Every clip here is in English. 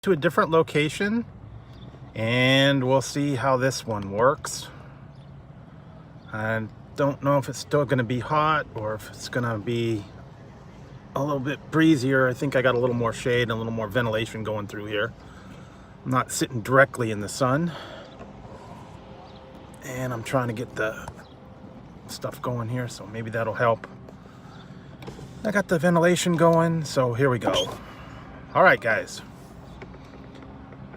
to a different location and we'll see how this one works. I don't know if it's still going to be hot or if it's going to be a little bit breezier. I think I got a little more shade and a little more ventilation going through here. I'm not sitting directly in the sun. And I'm trying to get the stuff going here, so maybe that'll help. I got the ventilation going, so here we go. All right, guys.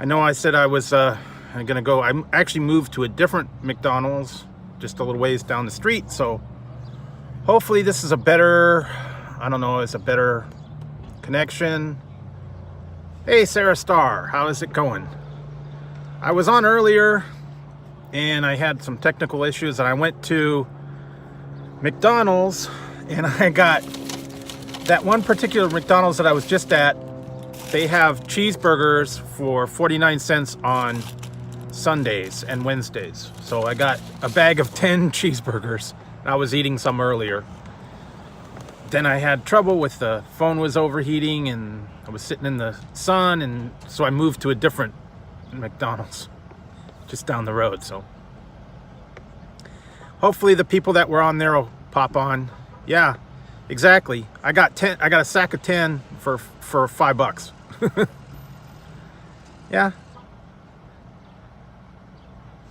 I know I said I was gonna go. I actually moved to a different McDonald's just a little ways down the street, so hopefully this is a better, I don't know, it's a better connection. Hey, Sarah Starr, how is it going? I was on earlier and I had some technical issues and I went to McDonald's and I got that one particular McDonald's that I was just at. They have cheeseburgers for 49 cents on Sundays and Wednesdays. So I got a bag of 10 cheeseburgers. I was eating some earlier. Then I had trouble with the phone was overheating and I was sitting in the sun, and so I moved to a different McDonald's just down the road. So hopefully the people that were on there will pop on. Yeah, exactly. I got a sack of 10 for $5. Yeah.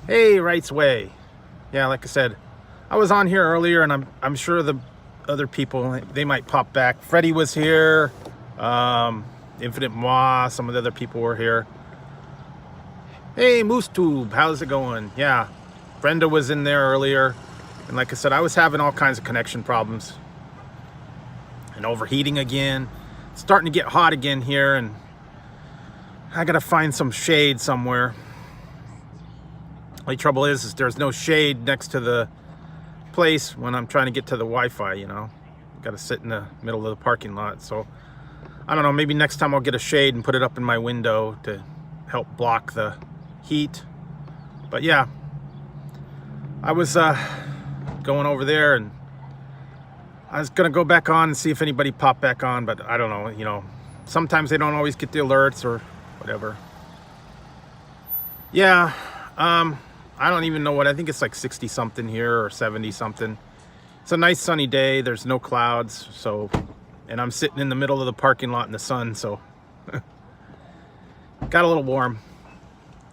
Hey, Wright's Way. Yeah, like I said, I was on here earlier, and I'm sure the other people, they might pop back. Freddie was here. Infinite Moi. Some of the other people were here. Hey, Moose Tube, how's it going? Yeah, Brenda was in there earlier, and like I said, I was having all kinds of connection problems and overheating again. It's starting to get hot again here, and I gotta find some shade somewhere. Only trouble is there's no shade next to the place when I'm trying to get to the Wi-Fi, you know. Gotta sit in the middle of the parking lot. So I don't know, maybe next time I'll get a shade and put it up in my window to help block the heat. But yeah, I was going over there, and I was gonna go back on and see if anybody popped back on, but I don't know, you know, sometimes they don't always get the alerts or whatever. Yeah, I don't even know what, I think it's like 60 something here or 70 something. It's a nice sunny day, there's no clouds, so, and I'm sitting in the middle of the parking lot in the sun, so got a little warm.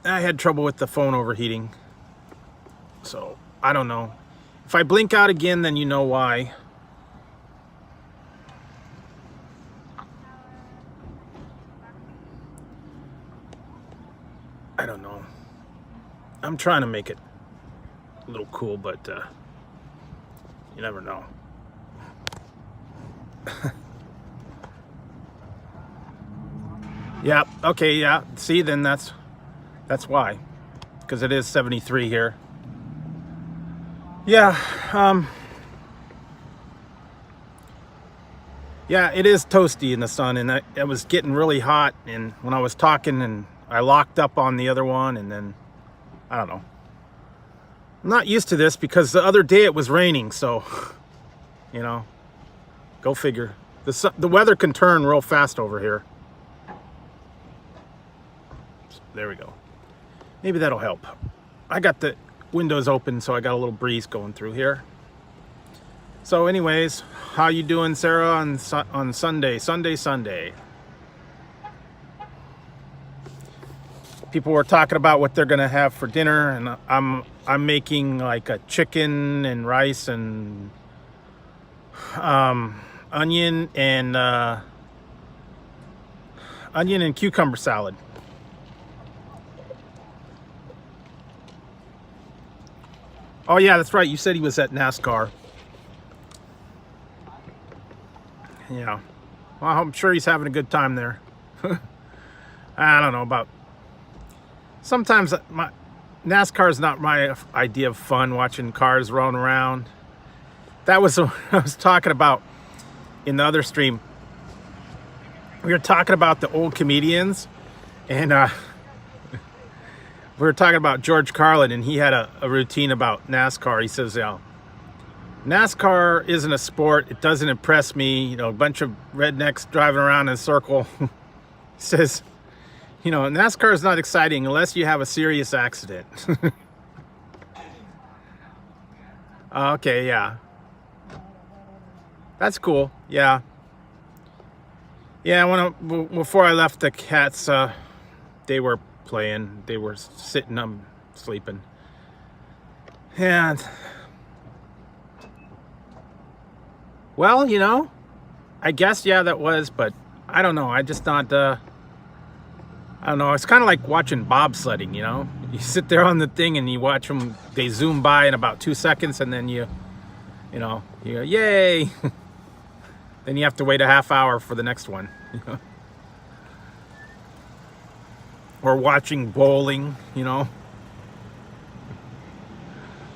I had trouble with the phone overheating, so I don't know. If I blink out again, then you know why. I don't know. I'm trying to make it a little cool, but you never know. Yeah, okay, yeah. See, then that's why. Because it is 73 here. Yeah, yeah, it is toasty in the sun, and it was getting really hot, and when I was talking, and I locked up on the other one, and then I don't know. I'm not used to this because the other day it was raining, so you know, go figure. The weather can turn real fast over here. So, there we go. Maybe that'll help. I got the windows open, so I got a little breeze going through here. So anyways, how you doing, Sarah, on Sunday? Sunday. People were talking about what they're gonna have for dinner, and I'm making like a chicken and rice and onion and cucumber salad. Oh yeah, that's right. You said he was at NASCAR. Yeah. Well, I'm sure he's having a good time there. I don't know about. Sometimes NASCAR is not my idea of fun, watching cars rolling around. That was what I was talking about in the other stream. We were talking about the old comedians, and we were talking about George Carlin, and he had a routine about NASCAR. He says, NASCAR isn't a sport. It doesn't impress me. You know, a bunch of rednecks driving around in a circle. He You know, NASCAR is not exciting unless you have a serious accident. Okay, yeah. That's cool. Yeah. Yeah, before I left, the cats, they were playing. They were sitting, sleeping. And, well, you know, I guess, yeah, that was, but I don't know. I just not, I don't know. It's kind of like watching bobsledding, you know? You sit there on the thing and you watch them, they zoom by in about 2 seconds, and then you go, yay! Then you have to wait a half hour for the next one. Or watching bowling,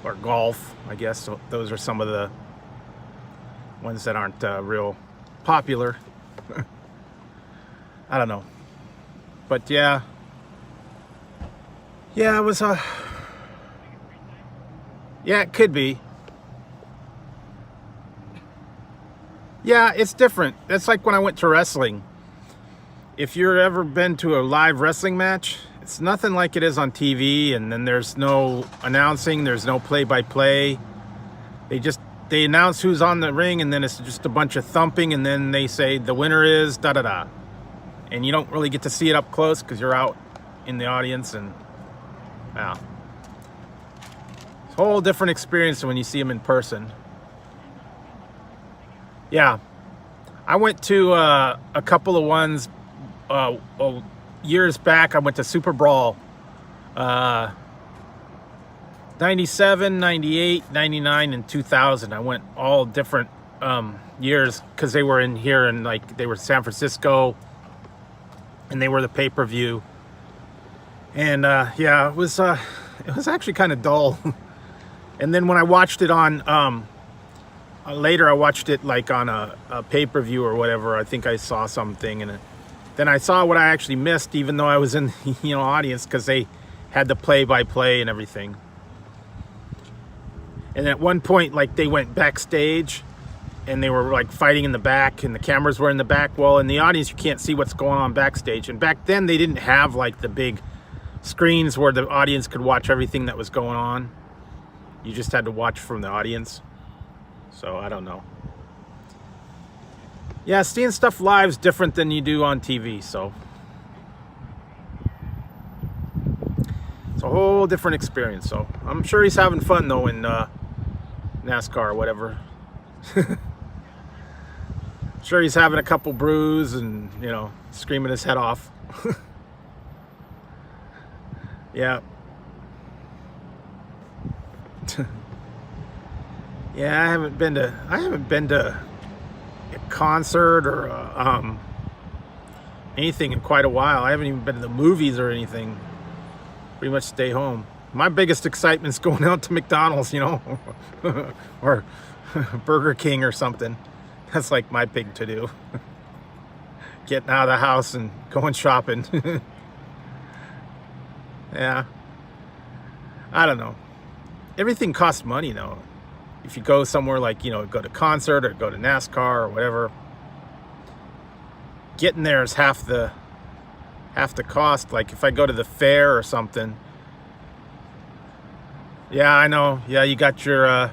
or golf, I guess. So those are some of the ones that aren't real popular. I don't know. But yeah, it was yeah, it could be. Yeah, it's different. That's like when I went to wrestling. If you've ever been to a live wrestling match, it's nothing like it is on TV, and then there's no announcing, there's no play-by-play. They announce who's on the ring, and then it's just a bunch of thumping, and then they say the winner is da-da-da. And you don't really get to see it up close because you're out in the audience, and yeah. It's a whole different experience when you see them in person. Yeah, I went to a couple of ones years back. I went to Super Brawl 97, 98, 99, and 2000. I went all different years because they were in here, and like they were San Francisco, and they were the pay-per-view. And yeah, it was actually kind of dull. And then when I watched it on later, I watched it like on a pay-per-view or whatever. I think I saw something, and then I saw what I actually missed, even though I was in the audience, because they had the play-by-play and everything. And at one point, like, they went backstage, and they were like fighting in the back, and the cameras were in the back. Well, in the audience, you can't see what's going on backstage. And back then, they didn't have like the big screens where the audience could watch everything that was going on. You just had to watch from the audience. So I don't know. Yeah, seeing stuff live is different than you do on TV. So it's a whole different experience. So I'm sure he's having fun though in NASCAR or whatever. Sure, he's having a couple brews and screaming his head off. Yeah. Yeah, I haven't been to a concert or anything in quite a while. I haven't even been to the movies or anything. Pretty much stay home. My biggest excitement's going out to McDonald's, or Burger King or something. That's like my big to-do. Getting out of the house and going shopping. Yeah. I don't know. Everything costs money now. If you go somewhere like, go to a concert or go to NASCAR or whatever, getting there is half the cost. Like if I go to the fair or something. Yeah, I know. Yeah, you got your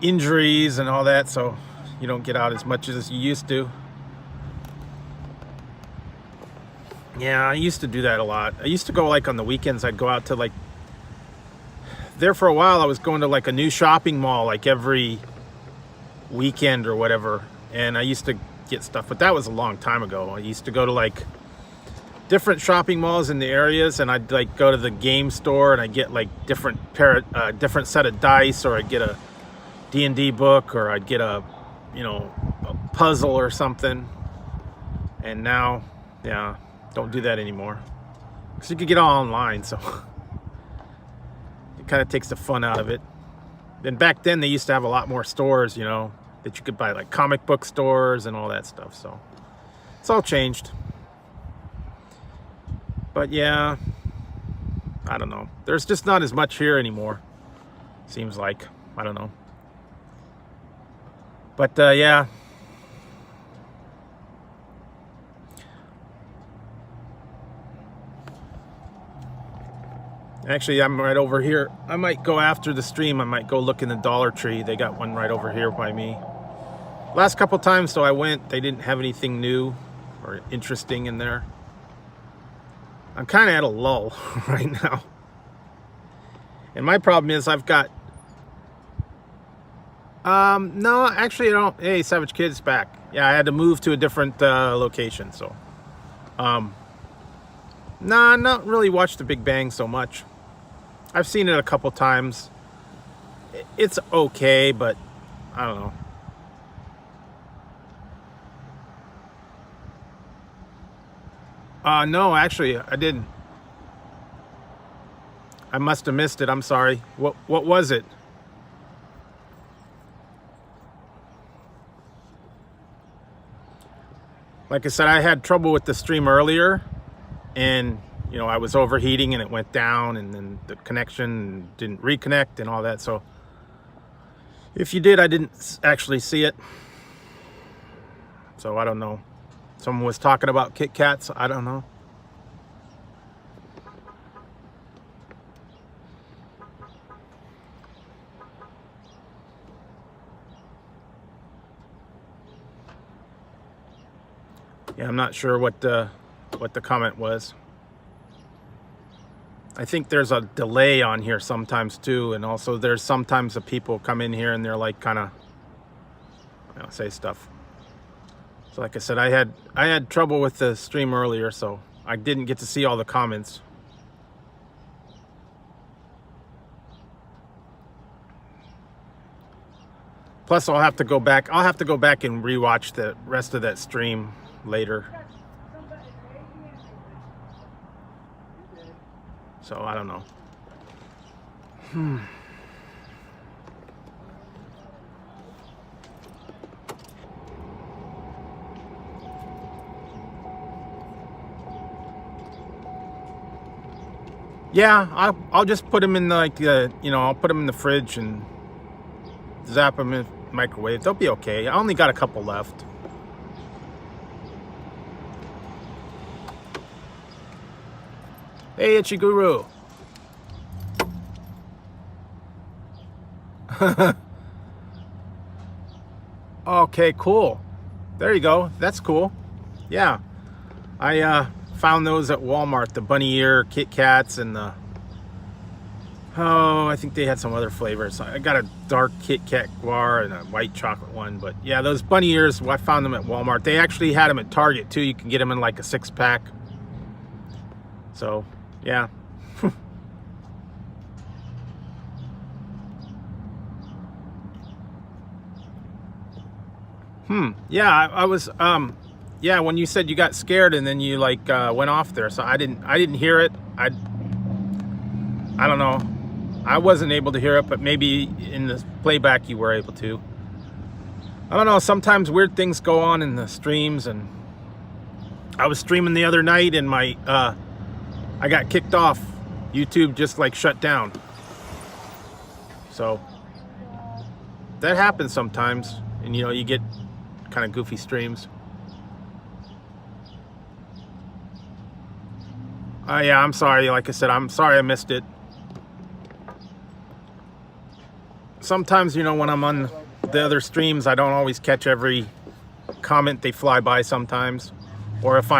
injuries and all that, so you don't get out as much as you used to. Yeah, I used to do that a lot. I used to go like on the weekends. I'd go out to like, there for a while I was going to like a new shopping mall like every weekend or whatever, and I used to get stuff, but that was a long time ago. I used to go to like different shopping malls in the areas, and I'd like go to the game store and I'd get like different set of dice, or I'd get a D&D book, or I'd get a puzzle or something. And now, yeah, don't do that anymore because you could get all online, so it kind of takes the fun out of it. Then back then they used to have a lot more stores, that you could buy, like comic book stores and all that stuff. So it's all changed. But yeah, I don't know. There's just not as much here anymore. Seems like. I don't know. But yeah. Actually, I'm right over here. I might go after the stream. I might go look in the Dollar Tree. They got one right over here by me. Last couple times though I went, they didn't have anything new or interesting in there. I'm kind of at a lull right now. And my problem is I've got... no, actually I don't. Hey, Savage Kid's back. Yeah, I had to move to a different location, so... Nah, not really watched The Big Bang so much. I've seen it a couple times. It's okay, but I don't know. No, actually, I didn't. I must have missed it. I'm sorry. What was it? Like I said, I had trouble with the stream earlier, and you know, I was overheating and it went down, and then the connection didn't reconnect and all that. So if you did, I didn't actually see it. So I don't know. Someone was talking about Kit Kats. I don't know. Yeah, I'm not sure what the comment was. I think there's a delay on here sometimes too, and also there's sometimes the people come in here and they're like kind of, you know, say stuff. So like I said, I had trouble with the stream earlier, so I didn't get to see all the comments. Plus, I'll have to go back. I'll have to go back and rewatch the rest of that stream later. So I don't know. Yeah, I'll just put them in like you know, I'll put them in the fridge and zap them in the microwave. They'll be okay. I only got a couple left. Hey, Ichiguru. Okay, cool. There you go. That's cool. Yeah. I found those at Walmart, the bunny ear Kit Kats and the... Oh, I think they had some other flavors. I got a dark Kit Kat guar and a white chocolate one. But yeah, those bunny ears, I found them at Walmart. They actually had them at Target too. You can get them in like a 6-pack. So, yeah. Yeah, I was, yeah, when you said you got scared and then you like went off there. So I didn't hear it. I don't know. I wasn't able to hear it, but maybe in the playback you were able to. I don't know. Sometimes weird things go on in the streams, and I was streaming the other night and my, I got kicked off. YouTube just like shut down. So that happens sometimes, and you know, you get kind of goofy streams. Yeah, I'm sorry. Like I said, I'm sorry I missed it. Sometimes, you know, when I'm on the other streams, I don't always catch every comment. They fly by sometimes. Or if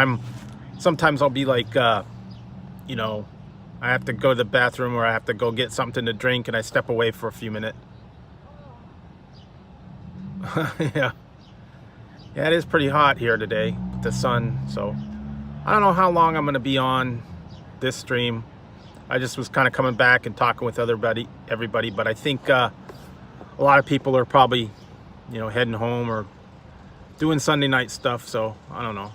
sometimes I'll be like, you know, I have to go to the bathroom or I have to go get something to drink and I step away for a few minutes. Yeah. Yeah, it is pretty hot here today with the sun. So I don't know how long I'm going to be on this stream. I just was kind of coming back and talking with everybody, but I think a lot of people are probably, you know, heading home or doing Sunday night stuff. So I don't know.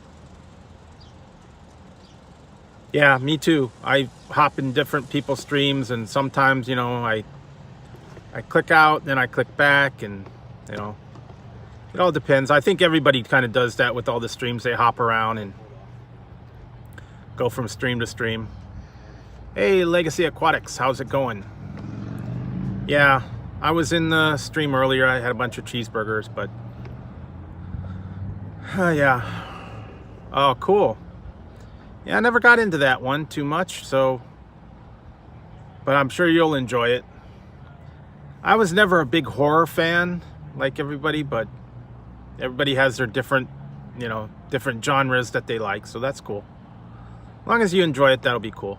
Yeah, me too. I hop in different people's streams, and sometimes, you know, I click out, then I click back, and, you know, it all depends. I think everybody kind of does that with all the streams. They hop around and go from stream to stream. Hey, Legacy Aquatics, how's it going? Yeah, I was in the stream earlier. I had a bunch of cheeseburgers, but yeah. Oh, cool. Yeah, I never got into that one too much, so but I'm sure you'll enjoy it. I was never a big horror fan like everybody, but everybody has their different, different genres that they like, so that's cool. As long as you enjoy it, that'll be cool.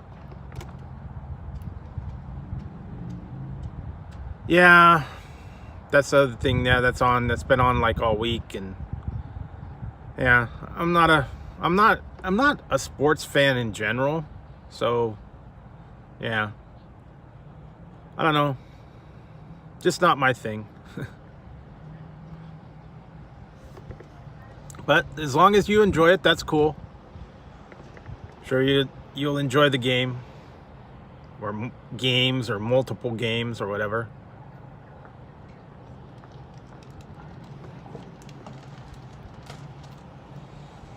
Yeah, that's the other thing. Yeah, that's been on like all week, and yeah, I'm not a sports fan in general, so yeah, I don't know, just not my thing. But as long as you enjoy it, that's cool. Sure, you'll enjoy the game, or games, or multiple games, or whatever.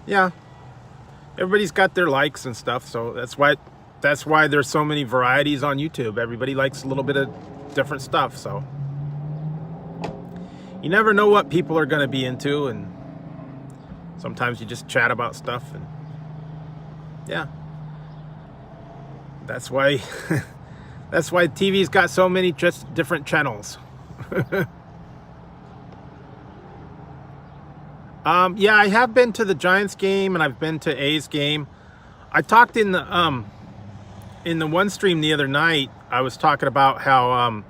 Yeah, everybody's got their likes and stuff, so that's why there's so many varieties on YouTube. Everybody likes a little bit of different stuff, so you never know what people are going to be into, and sometimes you just chat about stuff, and yeah, that's why that's why TV's got so many just different channels. Yeah, I have been to the Giants game, and I've been to A's game. I talked in the one stream the other night. I was talking about how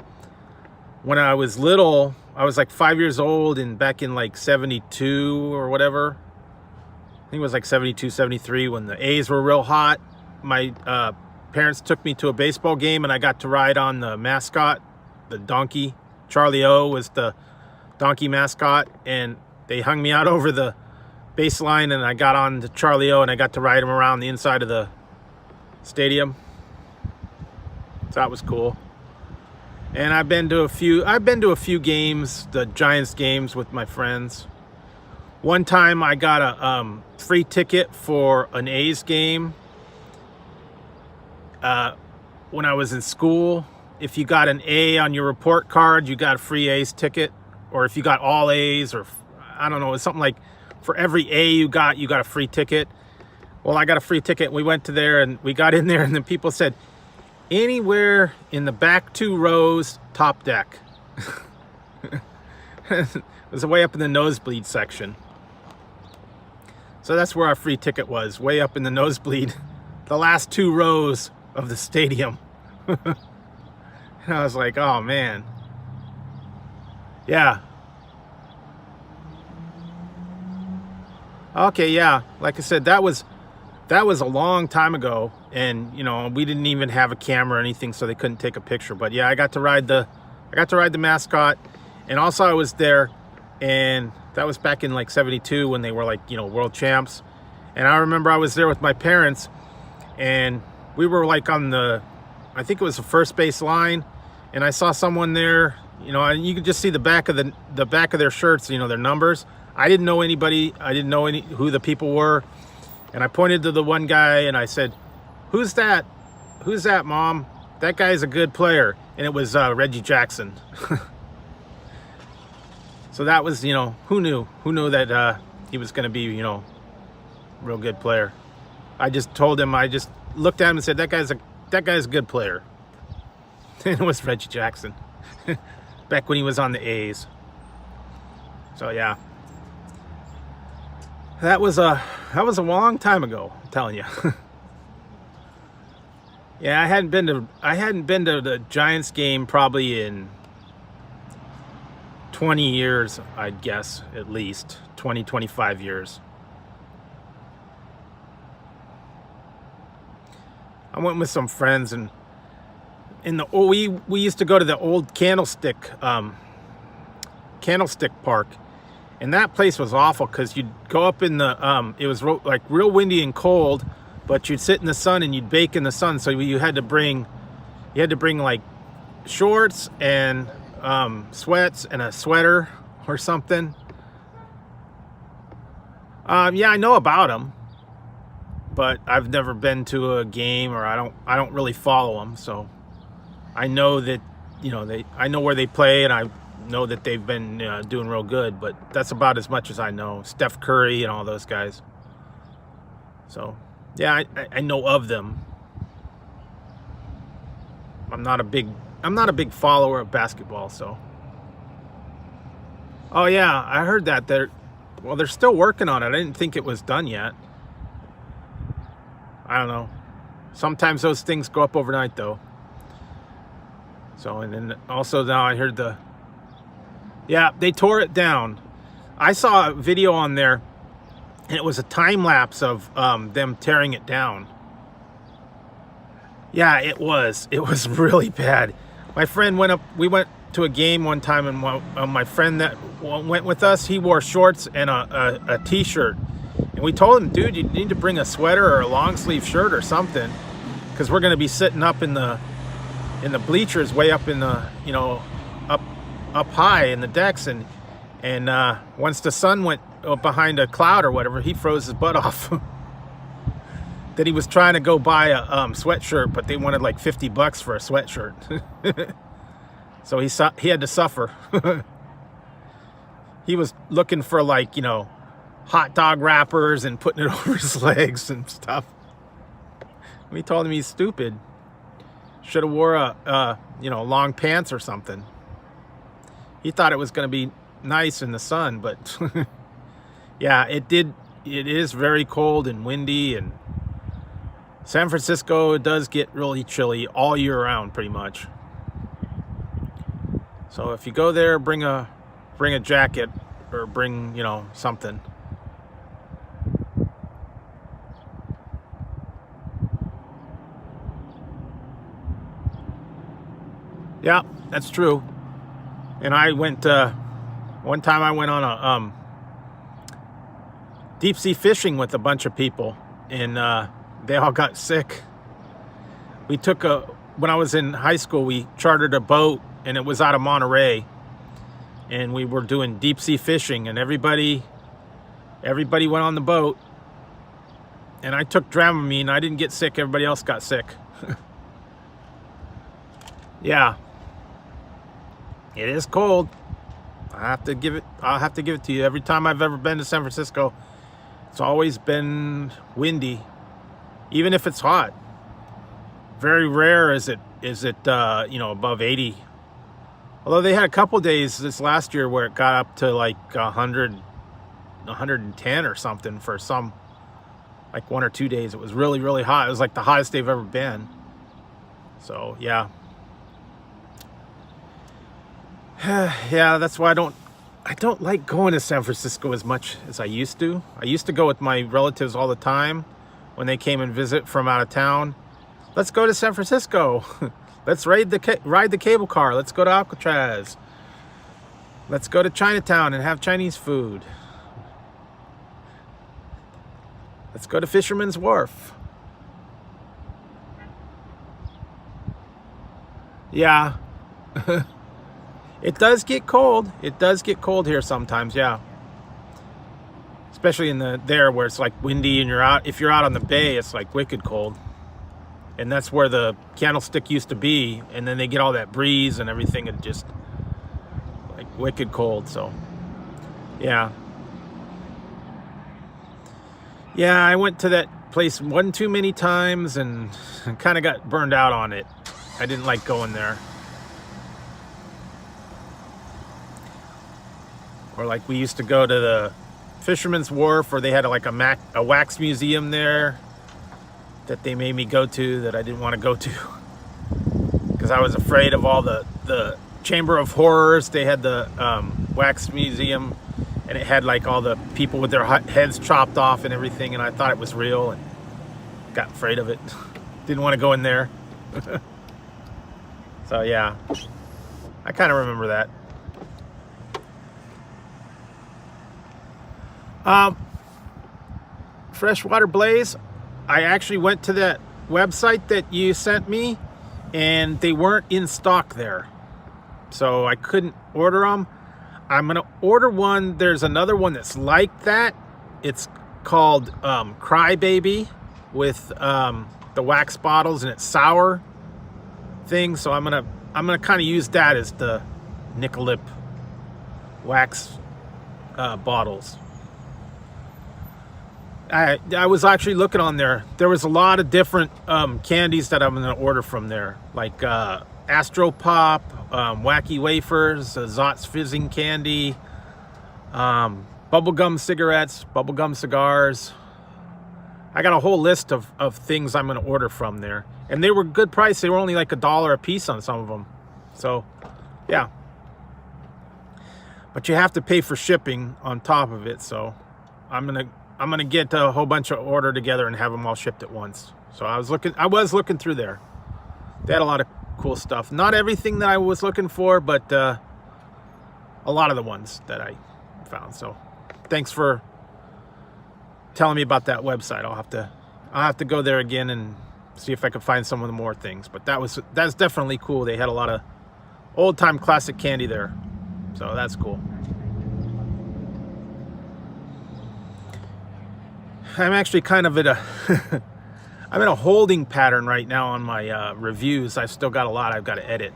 when I was little, I was like 5 years old, and back in like 72 or whatever, I think it was like 72, 73, when the A's were real hot. My parents took me to a baseball game, and I got to ride on the mascot, the donkey. Charlie O was the donkey mascot, and they hung me out over the baseline, and I got on to Charlie O, and I got to ride him around the inside of the stadium. So that was cool. And I've been to a few games, the Giants games, with my friends. One time I got a free ticket for an A's game. When I was in school, if you got an A on your report card, you got a free A's ticket. Or if you got all A's, or I don't know, it's something like for every A you got a free ticket. Well, I got a free ticket. We went to there, and we got in there, and then people said, anywhere in the back 2 rows, top deck. It was way up in the nosebleed section. So that's where our free ticket was, way up in the nosebleed, the last 2 rows of the stadium. And I was like, oh man. Yeah. Okay, yeah. Like I said, that was a long time ago, and we didn't even have a camera or anything, so they couldn't take a picture. But yeah, I got to ride the mascot, and also I was there, and that was back in like 72 when they were like, world champs. And I remember I was there with my parents, and we were like on I think it was the first base line, and I saw someone there, and you could just see the back of their shirts, their numbers. I didn't know anybody. I didn't know who the people were. And I pointed to the one guy, and I said, who's that? Who's that, Mom? That guy's a good player. And it was Reggie Jackson. So that was, who knew? Who knew that he was going to be, real good player? I just told him, I just looked at him and said, that guy's a good player. And it was Reggie Jackson. Back when he was on the A's. So yeah. That was a long time ago, I'm telling you. Yeah, I hadn't been to the Giants game probably in 20 years, I'd guess, at least 20, 25 years. I went with some friends, and we used to go to the old Candlestick Park. And that place was awful, because you'd go up in the, it was like real windy and cold, but you'd sit in the sun and you'd bake in the sun. So you had to bring like shorts and sweats and a sweater or something. Yeah, I know about them, but I've never been to a game, or I don't really follow them. So I know that, I know where they play, and I know that they've been doing real good, but that's about as much as I know. Steph Curry and all those guys. So yeah, I know of them. I'm not a big follower of basketball, so. Oh yeah, I heard that they're still working on it. I didn't think it was done yet. I don't know. Sometimes those things go up overnight though. So, and then also now I heard they tore it down. I saw a video on there, and it was a time lapse of them tearing it down. Yeah, it was really bad. My friend we went to a game one time, and my friend that went with us, he wore shorts and a t-shirt. And we told him, dude, you need to bring a sweater or a long sleeve shirt or something, because we're going to be sitting up in the bleachers, way up in the, up high in the decks. And once the sun went behind a cloud or whatever, he froze his butt off. That he was trying to go buy a sweatshirt, but they wanted like $50 for a sweatshirt. So he had to suffer. He was looking for like, hot dog wrappers and putting it over his legs and stuff. We told him he's stupid. Should have wore long pants or something. He thought it was going to be nice in the sun, but yeah, it is very cold and windy, and San Francisco does get really chilly all year round pretty much. So if you go there, bring a jacket, or bring, something. Yeah, that's true. And I went, one time I went on a deep sea fishing with a bunch of people, and they all got sick. When I was in high school, we chartered a boat, and it was out of Monterey, and we were doing deep sea fishing, and everybody went on the boat, and I took Dramamine. I didn't get sick. Everybody else got sick. Yeah. It is cold. I'll have to give it to you. Every time I've ever been to San Francisco, it's always been windy, even if it's hot. Very rare is it above 80. Although they had a couple days this last year where it got up to like 100, 110 or something for some, like 1 or 2 days. It was really, really hot. It was like the hottest they've ever been. So yeah. Yeah, that's why I don't like going to San Francisco as much as I used to. I used to go with my relatives all the time when they came and visit from out of town. Let's go to San Francisco. Let's ride the cable car. Let's go to Alcatraz. Let's go to Chinatown and have Chinese food. Let's go to Fisherman's Wharf. Yeah. It does get cold. It does get cold here sometimes, yeah. Especially there where it's like windy, and if you're out on the bay, it's like wicked cold. And that's where the Candlestick used to be, and then they get all that breeze and everything, and just like wicked cold. So yeah. Yeah, I went to that place one too many times and kind of got burned out on it. I didn't like going there. Or like we used to go to the Fisherman's Wharf, or they had like a wax museum there that they made me go to that I didn't want to go to because I was afraid of all the Chamber of Horrors. They had the wax museum, and it had like all the people with their heads chopped off and everything, and I thought it was real and got afraid of it. Didn't want to go in there. So yeah, I kind of remember that. Freshwater Blaze, I actually went to that website that you sent me, and they weren't in stock there, so I couldn't order them. I'm gonna order one. There's another one that's like that. It's called Crybaby, with the wax bottles, and it's sour thing. So I'm gonna kind of use that as the Nickelip wax bottles. I was actually looking on there. There was a lot of different candies that I'm going to order from there, like Astro Pop, Wacky Wafers, Zot's Fizzing Candy, bubblegum cigarettes, bubblegum cigars. I got a whole list of things I'm going to order from there. And they were good price. They were only like $1 a piece on some of them. So, yeah. But you have to pay for shipping on top of it. So, I'm gonna get a whole bunch of order together and have them all shipped at once. So I was looking through there. They had a lot of cool stuff. Not everything that I was looking for, but a lot of the ones that I found. So thanks for telling me about that website. I'll have to go there again and see if I can find some of the more things. But that's definitely cool. They had a lot of old time classic candy there. So that's cool. I'm actually kind of I'm in a holding pattern right now on my reviews. I've still got a lot I've got to edit.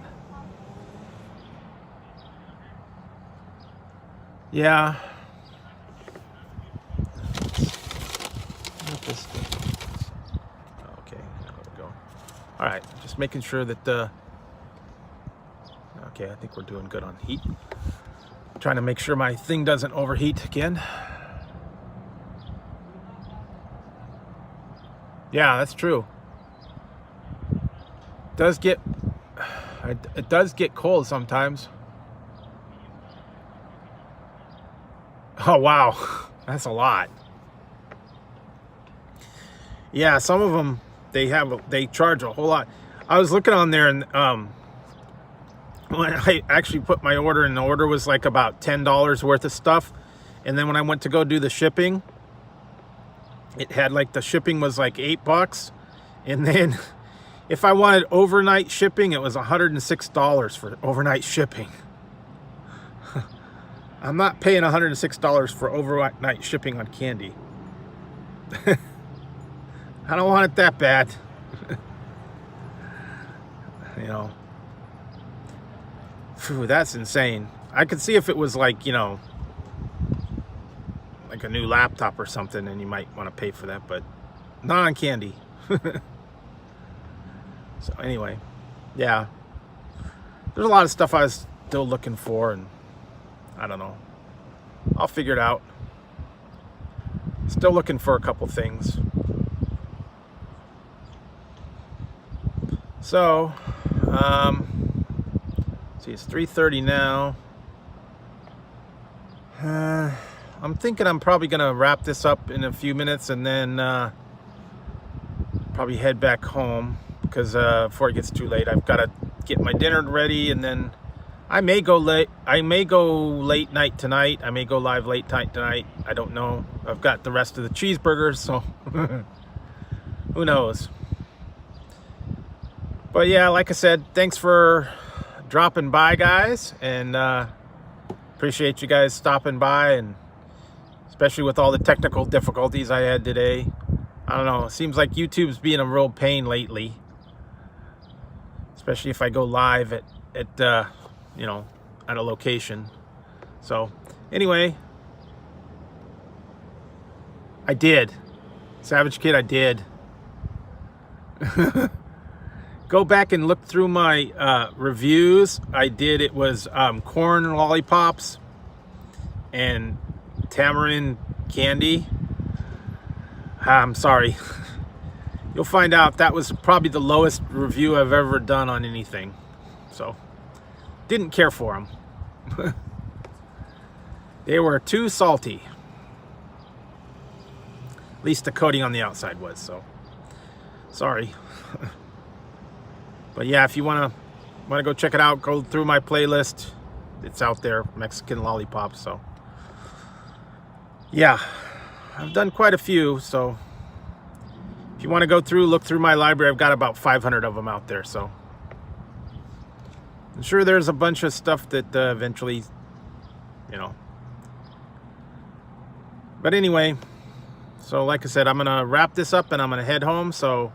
Yeah. Okay, there we go. All right, just making sure that okay, I think we're doing good on heat. Trying to make sure my thing doesn't overheat again. Yeah, that's true. It does get cold sometimes. Oh wow, that's a lot. Yeah, some of them they charge a whole lot. I was looking on there, and when I actually put my order in, the order was like about $10 worth of stuff, and then when I went to go do the shipping, it had like the shipping was like $8, and then if I wanted overnight shipping, it was $106 for overnight shipping. I'm not paying $106 for overnight shipping on candy. I don't want it that bad. You know. Phew, that's insane. I could see if it was like, you know, like a new laptop or something, and you might want to pay for that, but not on candy. So anyway, yeah, there's a lot of stuff I was still looking for, and I don't know, I'll figure it out. Still looking for a couple things. So see, it's 3:30 now. I'm thinking I'm probably gonna wrap this up in a few minutes, and then probably head back home, because before it gets too late, I've got to get my dinner ready, and then I may go late. I may go late night tonight. I may go live late night tonight. I don't know. I've got the rest of the cheeseburgers, so who knows. But yeah, like I said, thanks for dropping by, guys, and appreciate you guys stopping by, and especially with all the technical difficulties I had today. I don't know, it seems like YouTube's being a real pain lately, especially if I go live at you know, at a location. So anyway, I did. Savage Kid, I did. Go back and look through my reviews. I did. It was corn lollipops and tamarind candy. I'm sorry. You'll find out that was probably the lowest review I've ever done on anything. So, didn't care for them. They were too salty. At least the coating on the outside was, so sorry. But yeah, if you wanna go check it out, go through my playlist. It's out there, Mexican lollipops. So yeah, I've done quite a few. So if you want to go through, look through my library. I've got about 500 of them out there. So I'm sure there's a bunch of stuff that eventually, you know. But anyway, so like I said, I'm gonna wrap this up and I'm gonna head home. So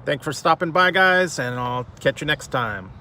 thanks for stopping by, guys, and I'll catch you next time.